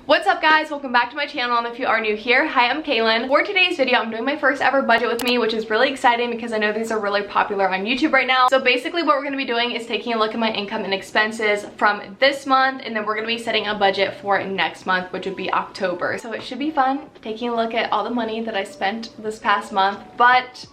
What's up guys, welcome back to my channel, and if you are new here, hi, I'm Kaylin. For today's video, I'm doing my first ever budget with me, which is really exciting because I know these are really popular on YouTube right now. So basically what we're going to be doing is taking a look at my income and expenses from this month, and then we're going to be setting a budget for next month, which would be October. So it should be fun taking a look at all the money that I spent this past month, but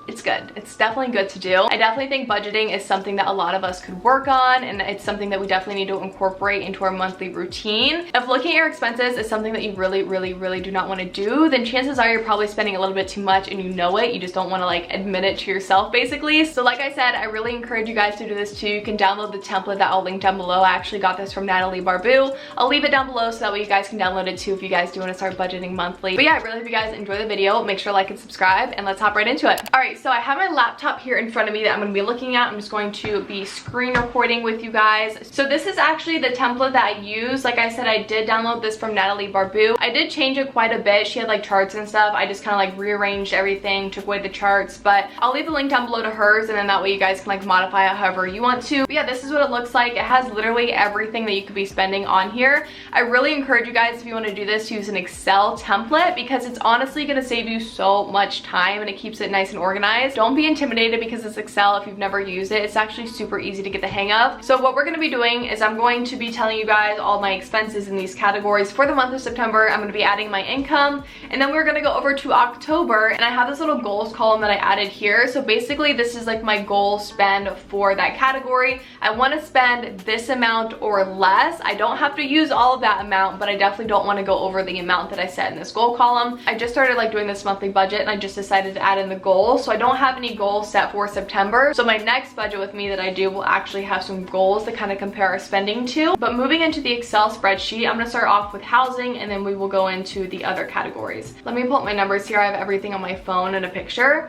it's good. It's definitely good to do. I definitely think budgeting is something that a lot of us could work on, and it's something that we definitely need to incorporate into our monthly routine. If looking at your expenses is something that you really do not want to do, then chances are you're probably spending a little bit too much and you know it. You just don't want to like admit it to yourself basically. So like I said, I really encourage you guys to do this too. You can download the template that I'll link down below. I actually got this from Natalie Barbu. I'll leave it down below so that way you guys can download it too if you guys do want to start budgeting monthly. But yeah, I really hope you guys enjoy the video. Make sure to like and subscribe, and let's hop right into it. All right, so I have my laptop here in front of me that I'm going to be looking at. I'm just going to be screen recording with you guys. So this is actually the template that I use. Like I said, I did download this from Natalie Barbu. I did change it quite a bit. She had like charts and stuff. I just kind of like rearranged everything, took away the charts, but I'll leave the link down below to hers, and then that way you guys can like modify it however you want to. But yeah, this is what it looks like. It has literally everything that you could be spending on here. I really encourage you guys, if you want to do this, to use an Excel template because it's honestly going to save you so much time and it keeps it nice and organized. Don't be intimidated because it's Excel. If you've never used it, it's actually super easy to get the hang of. So what we're going to be doing is I'm going to be telling you guys all my expenses in these categories for the month of September. I'm going to be adding my income, and then we're going to go over to October, and I have this little goals column that I added here. So basically this is like my goal spend for that category. I want to spend this amount or less. I don't have to use all of that amount, but I definitely don't want to go over the amount that I set in this goal column. I just started like doing this monthly budget, and I just decided to add in the goals. So I don't have any goals set for September. So my next budget with me that I do will actually have some goals to kind of compare our spending to. But moving into the Excel spreadsheet, I'm going to start off with housing, and then we will go into the other categories. Let me pull up my numbers here. I have everything on my phone and a picture.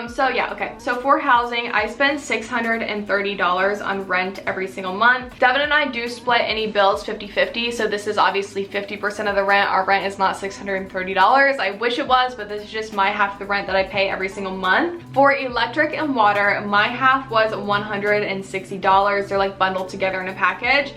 So yeah, okay. So for housing, I spend $630 on rent every single month. Devin and I do split any bills 50-50. So this is obviously 50% of the rent. Our rent is not $630. I wish it was, but this is just my half of the rent that I pay every single month. For electric and water, my half was $160. They're like bundled together in a package.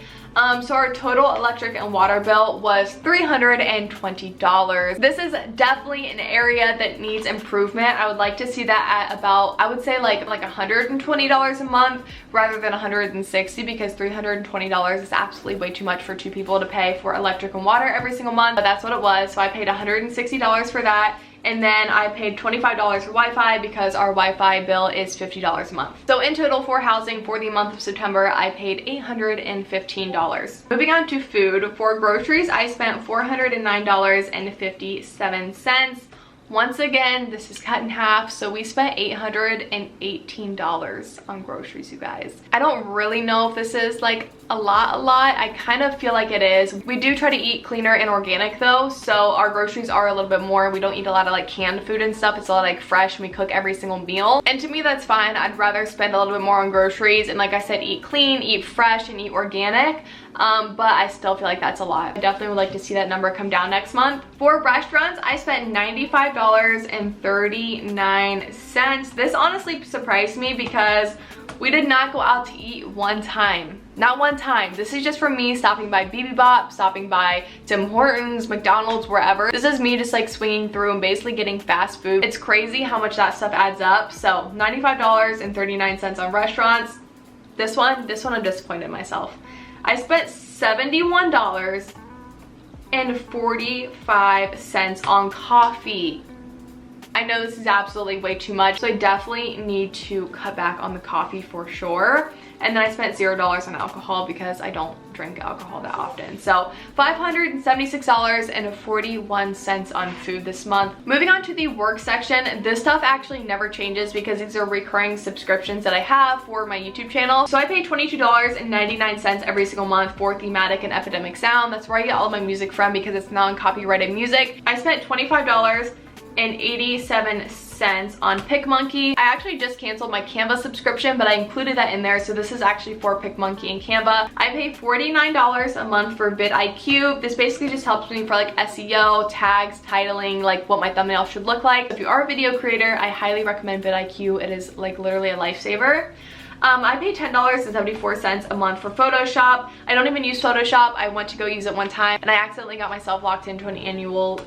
So our total electric and water bill was $320. This is definitely an area that needs improvement. I would like to see that at about, I would say like $120 a month rather than $160, because $320 is absolutely way too much for two people to pay for electric and water every single month. But that's what it was. So I paid $160 for that. And then I paid $25 for Wi-Fi because our Wi-Fi bill is $50 a month. So in total for housing for the month of September, I paid $815. Moving on to food. For groceries, I spent $409.57. Once again, this is cut in half, so we spent $818 on groceries, you guys. I don't really know if this is like a lot. I kind of feel like it is. We do try to eat cleaner and organic though, so our groceries are a little bit more. We don't eat a lot of like canned food and stuff. It's all like fresh, and we cook every single meal. And to me, that's fine. I'd rather spend a little bit more on groceries and, like I said, eat clean, eat fresh, and eat organic. But I still feel like that's a lot. I definitely would like to see that number come down next month. For restaurants, I spent $95.39. This honestly surprised me because we did not go out to eat one time. Not one time. This is just from me stopping by BB Bop, stopping by Tim Hortons, McDonald's, wherever. This is me just like swinging through and basically getting fast food. It's crazy how much that stuff adds up. So $95.39 on restaurants. This one I'm disappointed in myself. I spent $71.45 on coffee. I know this is absolutely way too much, so I definitely need to cut back on the coffee for sure. And then I spent $0 on alcohol because I don't drink alcohol that often. So $576.41 on food this month. Moving on to the work section, this stuff actually never changes because these are recurring subscriptions that I have for my YouTube channel. So I pay $22.99 every single month for thematic and epidemic sound. That's where I get all of my music from because it's non-copyrighted music. I spent $25.87 on PicMonkey. I actually just canceled my Canva subscription, but I included that in there, so this is actually for PicMonkey and Canva. I pay $49 a month for vidIQ. This basically just helps me for like SEO, tags, titling, like what my thumbnail should look like. If you are a video creator, I highly recommend vidIQ. It is like literally a lifesaver. I pay $10.74 a month for Photoshop. I don't even use Photoshop. I went to go use it one time and I accidentally got myself locked into an annual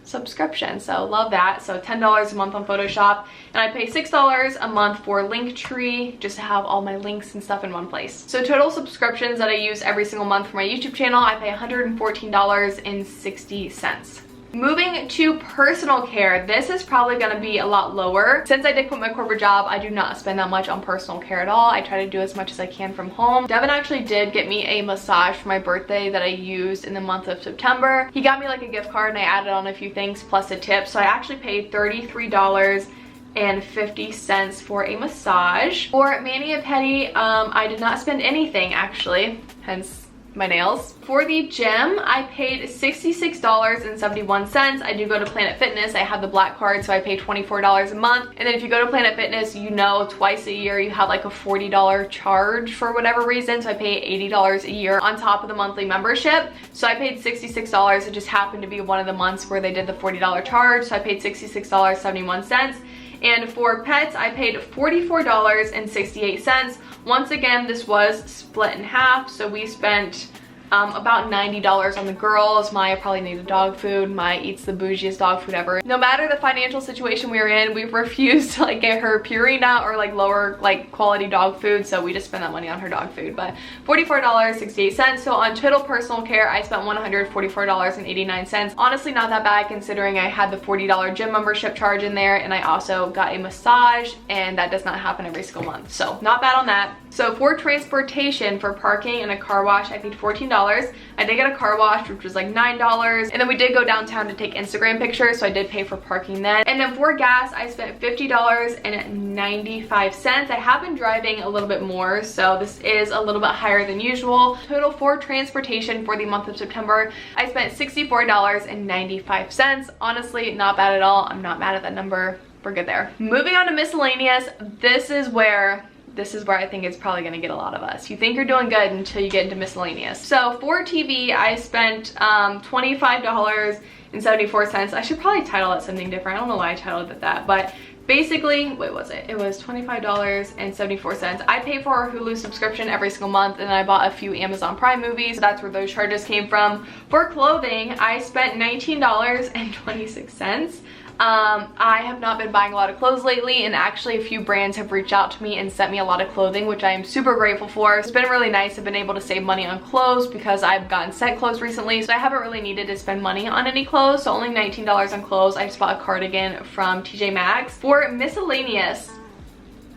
subscription, so love that. So $10 a month on Photoshop, and I pay $6 a month for Linktree just to have all my links and stuff in one place. So total subscriptions that I use every single month for my YouTube channel, I pay $114.60. Moving to personal care, this is probably going to be a lot lower. Since I did quit my corporate job, I do not spend that much on personal care at all. I try to do as much as I can from home. Devin actually did get me a massage for my birthday that I used in the month of September. He got me like a gift card and I added on a few things plus a tip. So I actually paid $33.50 for a massage. For mani-pedi, I did not spend anything actually, hence my nails. For the gym, I paid $66.71. I do go to Planet Fitness. I have the black card, so I pay $24 a month. And then if you go to Planet Fitness, you know twice a year you have like a $40 charge for whatever reason. So I pay $80 a year on top of the monthly membership. So I paid $66. It just happened to be one of the months where they did the $40 charge. So I paid $66.71. And for pets, I paid $44.68. Once again, this was split in half, so we spent about $90 on the girls. Maya probably needed dog food. Maya eats the bougiest dog food ever. No matter the financial situation we were in, we refused to like get her Purina or like lower like quality dog food, so we just spent that money on her dog food. But $44.68. So on total personal care, I spent $144.89. Honestly, not that bad considering I had the $40 gym membership charge in there, and I also got a massage, and that does not happen every single month. So not bad on that. So for transportation, for parking and a car wash, I paid $14. I did get a car wash, which was like $9. And then we did go downtown to take Instagram pictures, so I did pay for parking then. And then for gas, I spent $50.95. I have been driving a little bit more, so this is a little bit higher than usual. Total for transportation for the month of September, I spent $64.95. Honestly, not bad at all. I'm not mad at that number. We're good there. Moving on to miscellaneous, this is where I think it's probably gonna get a lot of us. You think you're doing good until you get into miscellaneous. So for TV, I spent $25.74. I should probably title it something different. I don't know why I titled it that, but basically, what was it? It was $25.74. I pay for our Hulu subscription every single month, and then I bought a few Amazon Prime movies. So that's where those charges came from. For clothing, I spent $19.26. I have not been buying a lot of clothes lately, and actually a few brands have reached out to me and sent me a lot of clothing, which I am super grateful for. It's been really nice. I've been able to save money on clothes because I've gotten sent clothes recently, so I haven't really needed to spend money on any clothes, so only $19 on clothes. I just bought a cardigan from TJ Maxx. For miscellaneous,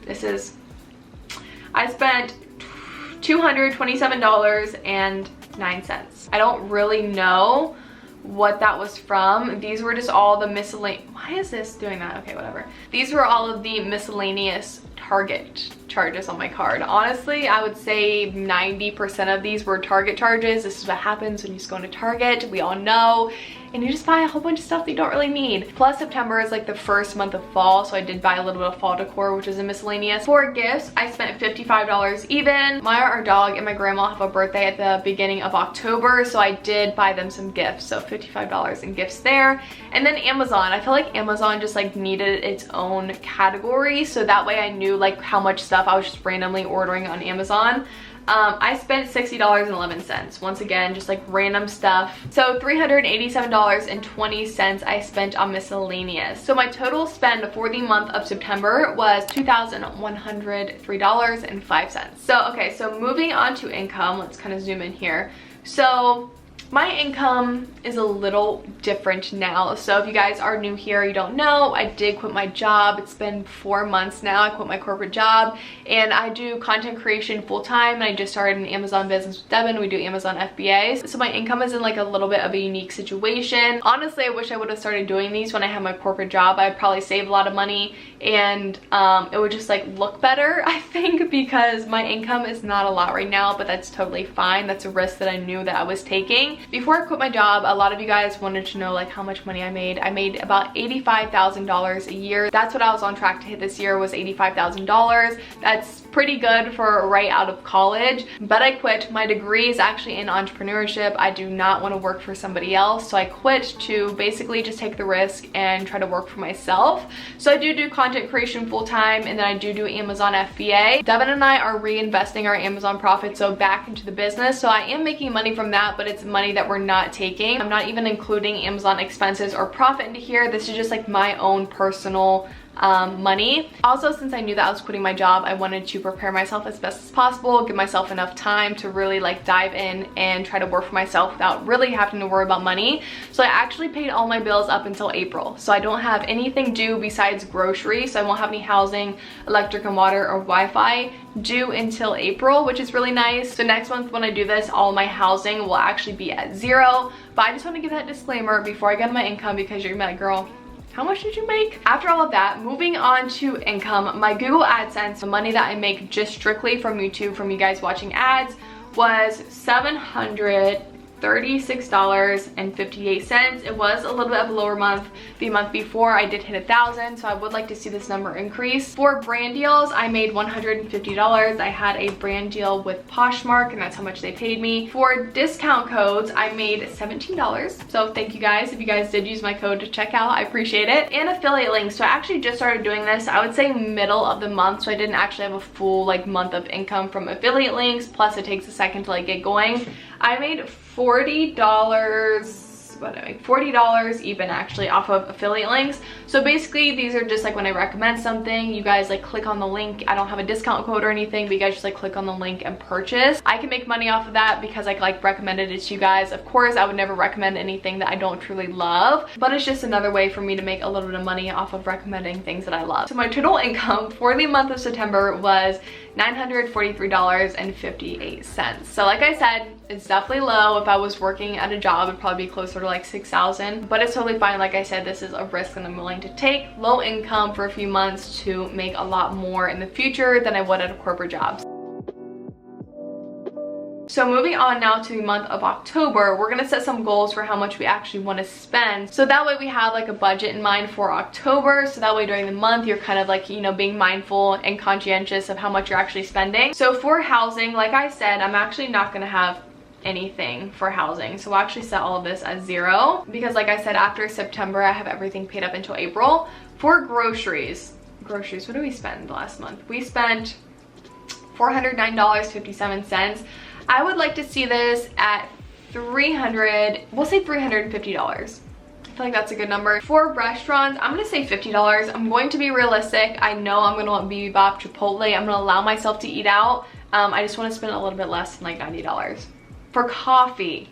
I spent $227.09. I don't really know what that was from. These were just all the miscellaneous. Why is this doing that? Okay, whatever. These were all of the miscellaneous Target charges on my card. Honestly, I would say 90% of these were Target charges. This is what happens when you just go into Target. We all know. And you just buy a whole bunch of stuff that you don't really need. Plus September is like the first month of fall, so I did buy a little bit of fall decor, which is a miscellaneous. For gifts, I spent $55 even. Maya, our dog, and my grandma have a birthday at the beginning of October, so I did buy them some gifts, so $55 in gifts there. And then Amazon. I feel like Amazon just like needed its own category, so that way I knew like how much stuff I was just randomly ordering on Amazon. I spent $60.11. Once again, just like random stuff. So $387.20 I spent on miscellaneous. So my total spend for the month of September was $2,103.05. So, okay, so moving on to income, let's kind of zoom in here. So my income is a little different now. So if you guys are new here, you don't know, I did quit my job. It's been 4 months now. I quit my corporate job and I do content creation full time, and I just started an Amazon business with Devin. We do Amazon FBAs. So my income is in like a little bit of a unique situation. Honestly, I wish I would have started doing these when I had my corporate job. I'd probably save a lot of money, and it would just like look better, I think, because my income is not a lot right now, but that's totally fine. That's a risk that I knew that I was taking. Before I quit my job, a lot of you guys wanted to know like how much money I made. I made about $85,000 a year. That's what I was on track to hit this year, was $85,000. That's pretty good for right out of college, but I quit. My degree is actually in entrepreneurship. I do not want to work for somebody else, so I quit to basically just take the risk and try to work for myself. So I do content creation full-time, and then I do Amazon FBA. Devin and I are reinvesting our Amazon profits so back into the business, so I am making money from that, but it's money that we're not taking. I'm not even including Amazon expenses or profit into here. This is just like my own personal money. Also, since I knew that I was quitting my job, I wanted to prepare myself as best as possible, give myself enough time to really like dive in and try to work for myself without really having to worry about money. So I actually paid all my bills up until April. So I don't have anything due besides groceries. So I won't have any housing, electric and water, or Wi-Fi due until April, which is really nice. So next month when I do this, all my housing will actually be at zero. But I just want to give that disclaimer before I get my income, because you're like, girl, how much did you make? After all of that, moving on to income, my Google AdSense, the money that I make just strictly from YouTube, from you guys watching ads, was $736.58. It was a little bit of a lower month. The month before I did hit 1,000, so I would like to see this number increase. For brand deals, I made $150. I had a brand deal with Poshmark, and that's how much they paid me. For discount codes, I made $17. So thank you guys if you guys did use my code to check out. I appreciate it. And affiliate links. So I actually just started doing this, I would say middle of the month, so I didn't actually have a full like month of income from affiliate links, plus it takes a second to like get going. I made $40, $40 even actually off of affiliate links. So basically these are just like when I recommend something, you guys like click on the link. I don't have a discount code or anything, but you guys just like click on the link and purchase. I can make money off of that because I like recommended it to you guys. Of course, I would never recommend anything that I don't truly love, but it's just another way for me to make a little bit of money off of recommending things that I love. So my total income for the month of September was $943.58. So like I said, it's definitely low. If I was working at a job, it'd probably be closer to like 6,000, but it's totally fine. Like I said, this is a risk that I'm willing to take. Low income for a few months to make a lot more in the future than I would at a corporate job. So moving on now to the month of October, we're gonna set some goals for how much we actually want to spend. So that way we have like a budget in mind for October. So that way during the month, you're kind of like, you know, being mindful and conscientious of how much you're actually spending. So for housing, like I said, I'm actually not gonna have anything for housing, so we'll actually set all of this as zero, because like I said, after September I have everything paid up until April. For groceries, what did we spend last month? We spent $409.57. I would like to see this at we'll say $350. I feel like that's a good number. For restaurants, I'm gonna say $50. I'm going to be realistic. I know I'm gonna want Bibimbap, Chipotle. I'm gonna allow myself to eat out. I just want to spend a little bit less than like $90. For coffee,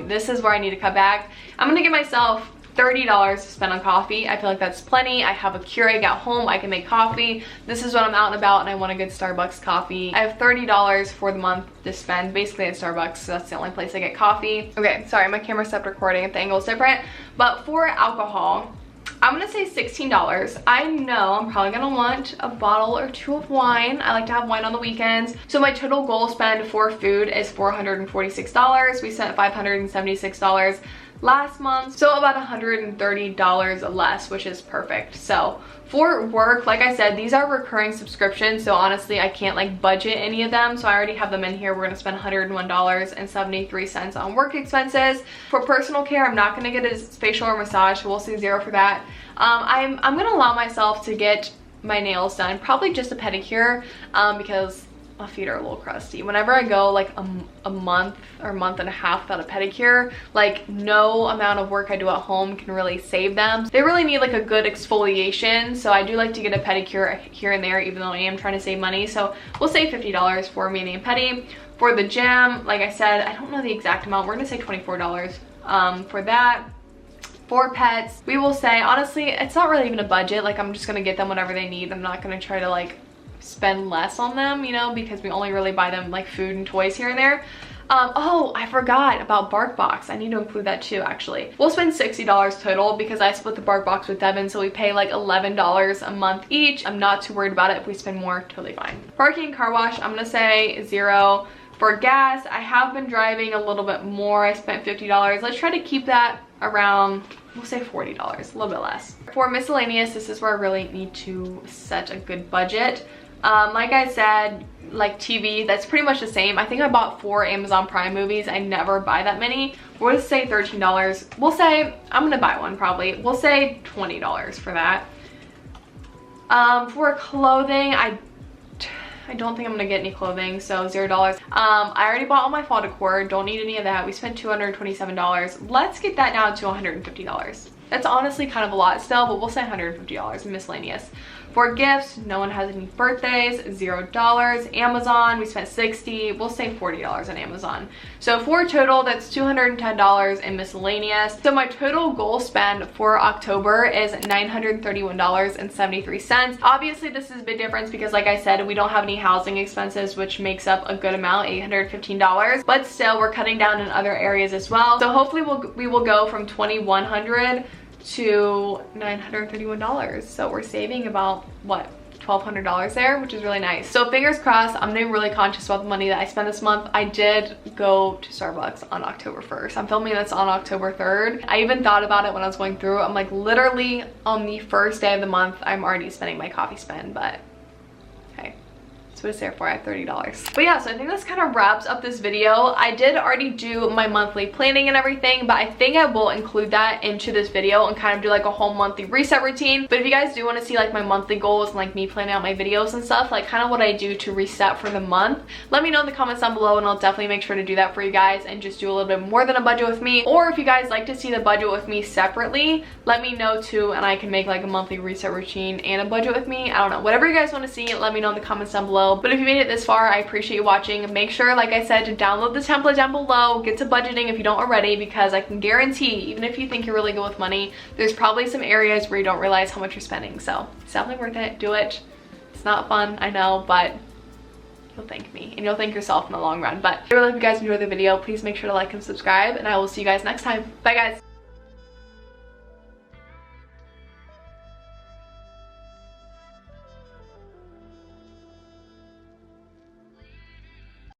this is where I need to cut back. I'm gonna give myself $30 to spend on coffee. I feel like that's plenty. I have a Keurig at home. I can make coffee. This is when I'm out and about and I want a good Starbucks coffee. I have $30 for the month to spend basically at Starbucks, so that's the only place I get coffee. Okay, sorry, my camera stopped recording if the angle is different. But for alcohol, I'm gonna say $16. I know I'm probably gonna want a bottle or two of wine. I like to have wine on the weekends. So my total goal spend for food is $446. We spent $576 last month, so about $130 less, which is perfect. So for work, like I said, these are recurring subscriptions, so honestly I can't like budget any of them, so I already have them in here. We're gonna spend $101.73 on work expenses. For personal care, I'm not gonna get a facial or massage, so we'll say zero for that. I'm gonna allow myself to get my nails done, probably just a pedicure, because my feet are a little crusty. Whenever I go like a month or month and a half without a pedicure, like no amount of work I do at home can really save them. They really need like a good exfoliation, so I do like to get a pedicure here and there, even though I am trying to save money. So we'll say $50 for mani and pedi. For the gym, like I said, I don't know the exact amount. We're gonna say $24 for that. For pets, we will say, honestly, it's not really even a budget. Like I'm just gonna get them whatever they need. I'm not gonna try to like spend less on them, you know, because we only really buy them like food and toys here and there. Oh, I forgot about BarkBox. I need to include that too, actually. We'll spend $60 total because I split the BarkBox with Devin, so we pay like $11 a month each. I'm not too worried about it. If we spend more, totally fine. Parking, car wash, I'm gonna say zero. For gas, I have been driving a little bit more. I spent $50. Let's try to keep that around, we'll say $40, a little bit less. For miscellaneous, this is where I really need to set a good budget. Like I said, like TV, that's pretty much the same. I think I bought 4 Amazon Prime movies. I never buy that many. We'll just say $13. We'll say, I'm gonna buy one probably. We'll say $20 for that. For clothing, I don't think I'm gonna get any clothing, so $0. I already bought all my fall decor, don't need any of that. We spent $227. Let's get that down to $150. That's honestly kind of a lot still, but we'll say $150 in miscellaneous. For gifts, no one has any birthdays, $0. Amazon, we spent $60. We'll say $40 on Amazon. So for total, that's $210 in miscellaneous. So my total goal spend for October is $931.73. Obviously, this is a big difference because like I said, we don't have any housing expenses, which makes up a good amount, $815. But still, we're cutting down in other areas as well. So hopefully we will go from $2,100 to $931. So we're saving about, what, $1,200 there, which is really nice. So fingers crossed. I'm being really conscious about the money that I spent this month. I did go to Starbucks on October 1st. I'm filming this on October 3rd. I even thought about it when I was going through. I'm like, literally on the first day of the month, I'm already spending my coffee spend, but hey. That's what it's there for. I have $30. But yeah, so I think this kind of wraps up this video. I did already do my monthly planning and everything, but I think I will include that into this video and kind of do like a whole monthly reset routine. But if you guys do want to see like my monthly goals and like me planning out my videos and stuff, like kind of what I do to reset for the month, let me know in the comments down below and I'll definitely make sure to do that for you guys and just do a little bit more than a budget with me. Or if you guys like to see the budget with me separately, let me know too, and I can make like a monthly reset routine and a budget with me. I don't know, whatever you guys want to see, let me know in the comments down below. But if you made it this far, I appreciate you watching. Make sure, like I said, to download the template down below, get to budgeting if you don't already, because I can guarantee, even if you think you're really good with money, there's probably some areas where you don't realize how much you're spending. So it's definitely worth it. Do it. It's not fun, I know, but you'll thank me and you'll thank yourself in the long run. But I really hope you guys enjoyed the video. Please make sure to like and subscribe, and I will see you guys next time. Bye guys.